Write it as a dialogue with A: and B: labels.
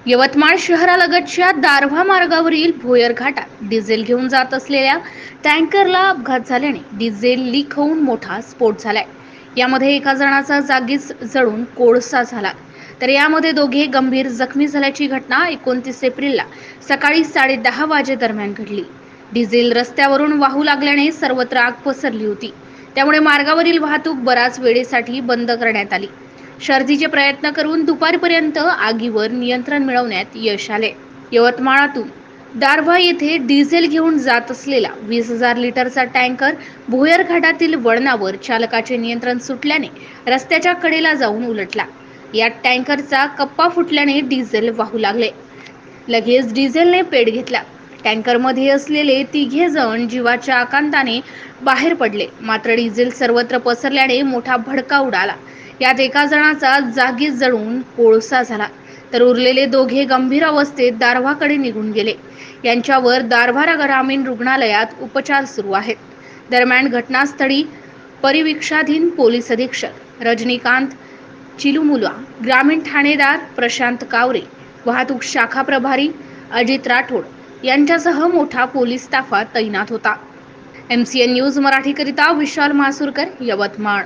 A: यवतमाळ शहरालगतच्या दारव्हा मार्गावरील भोयर घाटात डिझेल घेऊन जात असलेल्या टँकरला अपघात झाल्याने डिझेल लीक होऊन मोठा स्फोट झालाय। यामध्ये एका जणाचा जागीच जळून कोळसा झाला, तर यामध्ये दोघे गंभीर जखमी झाल्याची घटना 29 एप्रिलला सकाळी 10:30 वाजेदरम्यान घडली। डिझेल रस्त्यावरून वाहू लागल्याने सर्वत्र आग पसरली होती, त्यामुळे मार्गावरील वाहतूक बराच वेळेसाठी बंद करण्यात आली। शर्थीचे प्रयत्न करून दुपारपर्यंत आगीवर नियंत्रण मिळवण्यात यश आले। यवतमाळातून दारव्हा येथे डिझेल घेऊन जात असलेला 20,000 लिटरचा टँकर भोयर घाटातील वळणावर चालकाचे नियंत्रण सुटल्याने रस्त्याच्या कडेला जाऊन उलटला। यात टँकरचा कप्पा फुटल्याने डिझेल वाहू लागले। लगेच डिझेलने पेट घेतला। टँकरमध्ये असलेले तिघे जण जीवाच्या आकांताने बाहेर पडले, मात्र डिझेल सर्वत्र पसरल्याने मोठा भडका उडाला। यात एका जणाचा जागीच जळून कोळसा झाला, तर उरलेले दोघे गंभीर अवस्थेत दारव्हाकडे निघून गेले। यांच्यावर दारव्हा ग्रामीण रुग्णालयात उपचार सुरू आहेत। दरम्यान घटनास्थळी परिवीक्षाधीन पोलीस अधीक्षक रजनीकांत चिलुमुला, ग्रामीण ठाणेदार प्रशांत कावरे, वाहतूक शाखा प्रभारी अजित राठोड यांच्यासह मोठा पोलीस ताफा तैनात होता। MCN न्यूज मराठीकरिता विशाल मासुरकर, यवतमाळ।